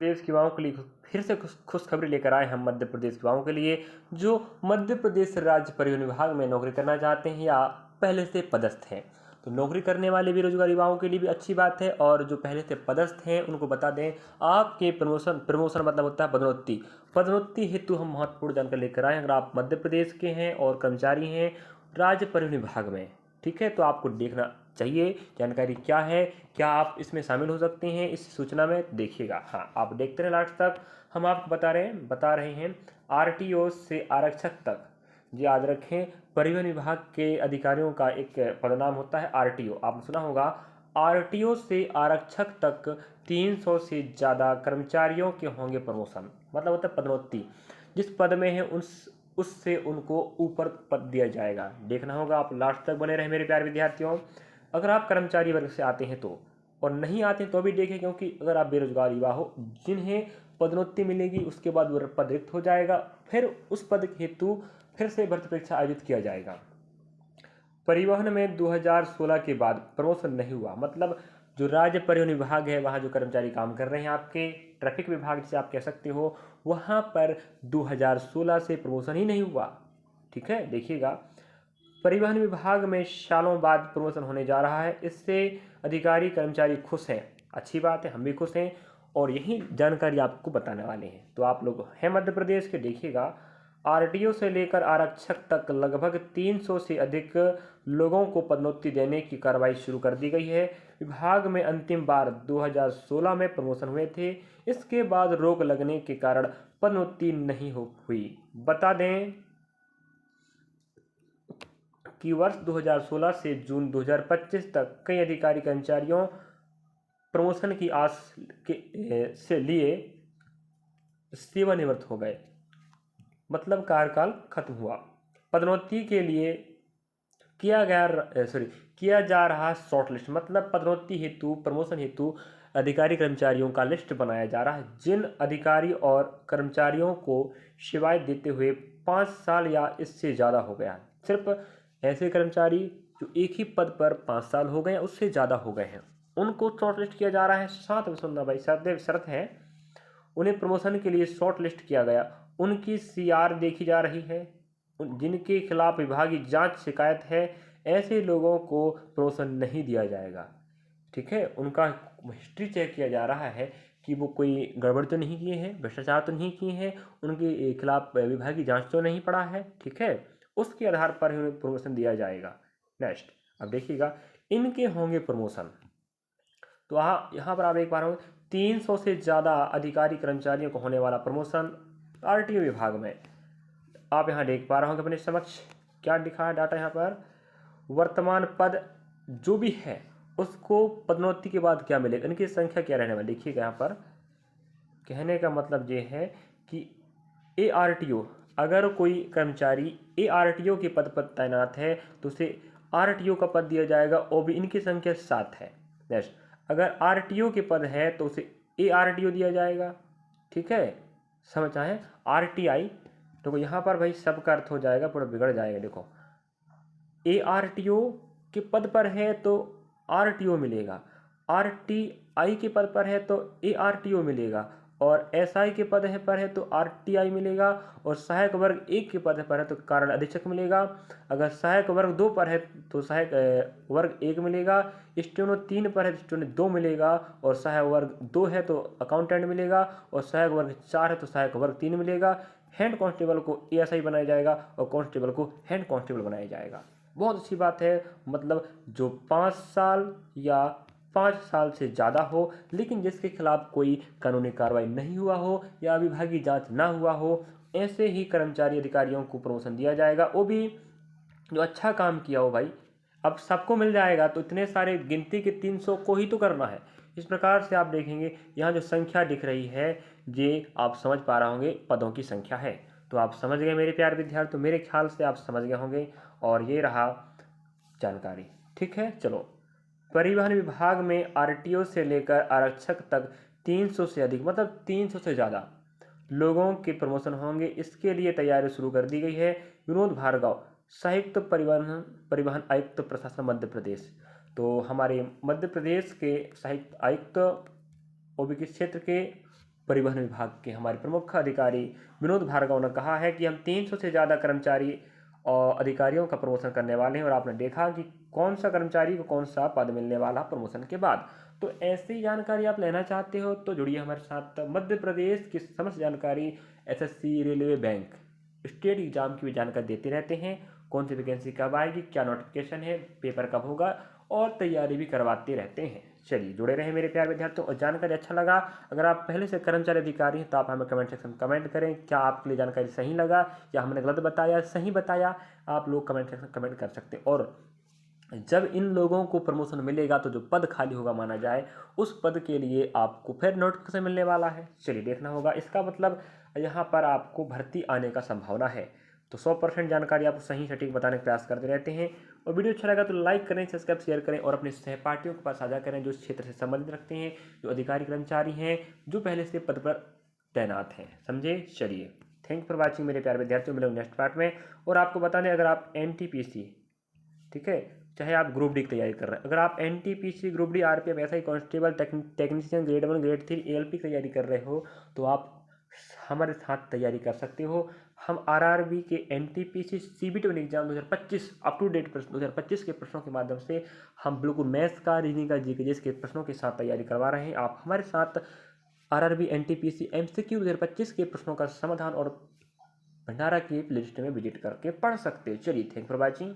प्रदेश के युवाओं के लिए फिर से खुशखबरी लेकर आए हम मध्य प्रदेश के युवाओं के लिए, जो मध्य प्रदेश राज्य परिवहन विभाग में नौकरी करना चाहते हैं या पहले से पदस्थ हैं। तो नौकरी करने वाले बेरोजगार युवाओं के लिए भी अच्छी बात है, और जो पहले से पदस्थ हैं उनको बता दें, आपके प्रमोशन मतलब होता है पदोन्नति हेतु हम महत्वपूर्ण जानकारी लेकर आए। अगर आप मध्य प्रदेश के हैं और कर्मचारी हैं राज्य परिवहन विभाग में, ठीक है, तो आपको देखना चाहिए जानकारी क्या है, क्या आप इसमें शामिल हो सकते हैं इस सूचना में, देखिएगा। हाँ, आप देखते रहे लास्ट तक। हम आपको बता रहे हैं आरटीओ से आरक्षक तक। जी याद रखें, परिवहन विभाग के अधिकारियों का एक पदनाम होता है आरटीओ, आपने सुना होगा। आरटीओ से आरक्षक तक 300 से ज़्यादा कर्मचारियों के होंगे प्रमोशन, मतलब होता है पदोन्नति। जिस पद में है उससे उनको ऊपर पद दिया जाएगा। देखना होगा, आप लास्ट तक बने रहे मेरे प्यारे विद्यार्थियों। अगर आप कर्मचारी वर्ग से आते हैं तो, और नहीं आते हैं तो भी देखें, क्योंकि अगर आप बेरोजगार युवा हो जिन्हें पदोन्नति मिलेगी उसके बाद वो पद रिक्त हो जाएगा, फिर उस पद हेतु फिर से भर्ती परीक्षा आयोजित किया जाएगा। परिवहन में 2016 के बाद प्रमोशन नहीं हुआ, मतलब जो राज्य परिवहन विभाग है वहाँ जो कर्मचारी काम कर रहे हैं, आपके ट्रैफिक विभाग जिसे आप कह सकते हो, वहाँ पर 2016 से प्रमोशन ही नहीं हुआ। ठीक है, देखिएगा, परिवहन विभाग में सालों बाद प्रमोशन होने जा रहा है। इससे अधिकारी कर्मचारी खुश हैं, अच्छी बात है, हम भी खुश हैं और यही जानकारी आपको बताने वाले हैं। तो आप लोग हैं मध्य प्रदेश के, देखिएगा, आरटीओ से लेकर आरक्षक तक लगभग 300 से अधिक लोगों को पदोन्नति देने की कार्रवाई शुरू कर दी गई है। विभाग में अंतिम बार 2016 में प्रमोशन हुए थे, इसके बाद रोक लगने के कारण पदोन्नति नहीं हुई। बता दें कि वर्ष 2016 से जून 2025 तक कई अधिकारी कर्मचारियों प्रमोशन की आस से लिए सेवानिवृत्त हो गए, मतलब कार्यकाल खत्म हुआ। पदोन्नति के लिए किया जा रहा शॉर्टलिस्ट, मतलब पदोन्नति हेतु प्रमोशन हेतु अधिकारी कर्मचारियों का लिस्ट बनाया जा रहा है। जिन अधिकारी और कर्मचारियों को सेवाएं देते हुए 5 साल या इससे ज़्यादा हो गया, सिर्फ ऐसे कर्मचारी जो एक ही पद पर 5 साल हो गए या उससे ज़्यादा हो गए हैं, उनको शॉर्टलिस्ट किया जा रहा है। साथ में सुनना भाई, शर्त है, उन्हें प्रमोशन के लिए शॉर्ट लिस्ट किया गया, उनकी सीआर देखी जा रही है, जिनके खिलाफ विभागीय जांच शिकायत है, ऐसे लोगों को प्रमोशन नहीं दिया जाएगा। ठीक है, उनका हिस्ट्री चेक किया जा रहा है कि वो कोई गड़बड़ तो नहीं किए हैं, भ्रष्टाचार तो नहीं किए हैं, उनके खिलाफ विभागीय जांच तो नहीं पड़ा है। ठीक है, उसके आधार पर ही उन्हें प्रमोशन दिया जाएगा। नेक्स्ट, अब देखिएगा, इनके होंगे प्रमोशन। तो यहाँ पर आप एक बार होंगे 300 से ज़्यादा अधिकारी कर्मचारियों को होने वाला प्रमोशन आरटीओ विभाग में। आप यहाँ देख पा रहे होंगे अपने समक्ष क्या लिखा है डाटा यहाँ पर, वर्तमान पद जो भी है उसको पदोन्नति के बाद क्या मिलेगा, इनकी संख्या क्या रहने वाली, देखिएगा यहाँ पर। कहने का मतलब ये है कि एआरटीओ, अगर कोई कर्मचारी एआरटीओ के पद पर तैनात है तो उसे आरटीओ का पद दिया जाएगा, और भी इनकी संख्या 7 है। नेक्स्ट, अगर आरटीओ के पद है तो उसे एआरटीओ दिया जाएगा। ठीक है, समझ आए, आरटीआई, तो यहाँ पर भाई सबका अर्थ हो जाएगा, पूरा बिगड़ जाएगा। देखो, एआरटीओ के पद पर है तो आरटीओ मिलेगा, आरटीआई के पद पर है तो एआरटीओ मिलेगा, और एसआई के पद पर है तो आरटीआई मिलेगा, और सहायक वर्ग 1 के पद पर है तो कारण अधीक्षक मिलेगा। अगर सहायक वर्ग 2 पर है तो सहायक वर्ग 1 मिलेगा, स्टेनो 3 पर है तो स्टेनो 2 मिलेगा, और सहायक वर्ग 2 है तो अकाउंटेंट मिलेगा, और सहायक वर्ग 4 है तो सहायक वर्ग 3 मिलेगा। हैंड कांस्टेबल को एएसआई बनाया जाएगा और कांस्टेबल को हैंड कांस्टेबल बनाया जाएगा। बहुत अच्छी बात है, मतलब जो 5 साल या 5 साल से ज़्यादा हो, लेकिन जिसके खिलाफ कोई कानूनी कार्रवाई नहीं हुआ हो या विभागीय जांच ना हुआ हो, ऐसे ही कर्मचारी अधिकारियों को प्रमोशन दिया जाएगा, वो भी जो अच्छा काम किया हो भाई। अब सबको मिल जाएगा तो इतने सारे गिनती के 300 को ही तो करना है। इस प्रकार से आप देखेंगे यहाँ जो संख्या दिख रही है, ये आप समझ पा रहे होंगे पदों की संख्या है। तो आप समझ गए मेरे प्यारे विद्यार्थी, तो मेरे ख्याल से आप समझ गए होंगे, और ये रहा जानकारी। ठीक है, चलो, परिवहन विभाग में आरटीओ से लेकर आरक्षक तक 300 से अधिक, मतलब 300 से ज़्यादा लोगों के प्रमोशन होंगे। इसके लिए तैयारी शुरू कर दी गई है। विनोद भार्गव, संयुक्त परिवहन आयुक्त प्रशासन मध्य प्रदेश, तो हमारे मध्य प्रदेश के संयुक्त आयुक्त ओबीसी क्षेत्र के परिवहन विभाग के हमारे प्रमुख अधिकारी विनोद भार्गव ने कहा है कि हम 300 से ज़्यादा कर्मचारी और अधिकारियों का प्रमोशन करने वाले हैं, और आपने देखा कि कौन सा कर्मचारी को कौन सा पद मिलने वाला प्रमोशन के बाद। तो ऐसी जानकारी आप लेना चाहते हो तो जुड़िए हमारे साथ। मध्य प्रदेश की समस्त जानकारी, SSC, railway, bank, state exam की भी जानकारी देते रहते हैं। कौन सी वैकेंसी कब आएगी, क्या नोटिफिकेशन है, पेपर कब होगा, और तैयारी भी करवाते रहते हैं। चलिए जुड़े रहे मेरे प्यारे विद्यार्थियों, और जानकारी अच्छा लगा, अगर आप पहले से कर्मचारी अधिकारी हैं तो आप हमें कमेंट सेक्शन में कमेंट करें। क्या आपके लिए जानकारी सही लगा या हमने गलत बताया, सही बताया, आप लोग कमेंट सेक्शन में कमेंट कर सकते हैं। और जब इन लोगों को प्रमोशन मिलेगा तो जो पद खाली होगा माना जाए, उस पद के लिए आपको फिर नोटिफिकेशन मिलने वाला है। चलिए देखना होगा, इसका मतलब यहाँ पर आपको भर्ती आने का संभावना है। तो 100% जानकारी आपको सही सटीक बताने का प्रयास करते रहते हैं। और वीडियो अच्छा लगा तो लाइक करें, सब्सक्राइब, शेयर करें, और अपने सहपाठियों के पास साझा करें जो इस क्षेत्र से संबंधित रखते हैं, जो अधिकारी कर्मचारी हैं, जो पहले से पद पर तैनात हैं। समझे? चलिए, थैंक फॉर वॉचिंग मेरे प्यारे विद्यार्थियों, मिलेंगे नेक्स्ट पार्ट में। और आपको बता दें, अगर आप एनटीपीसी, ठीक है, चाहे आप ग्रुप डी की तैयारी कर रहे हैं, अगर आप NTPC, group D, RPF, SI constable, technician grade 1, grade 3, ALP की तैयारी कर रहे हो तो आप हमारे साथ तैयारी कर सकते हो। हम आरआरबी के NTPC CBT exam 2025 up to date प्रश्न 2025 के प्रश्नों के माध्यम से हम बिल्कुल मैथ्स का, रीजनिंग का, जीके के प्रश्नों के साथ तैयारी करवा रहे हैं। आप हमारे साथ आरआरबी एनटीपीसी एमसीक्यू 2025 के प्रश्नों का समाधान और भंडारा की प्लेलिस्ट में विजिट करके पढ़ सकते हैं। चलिए, थैंक फॉर वॉचिंग।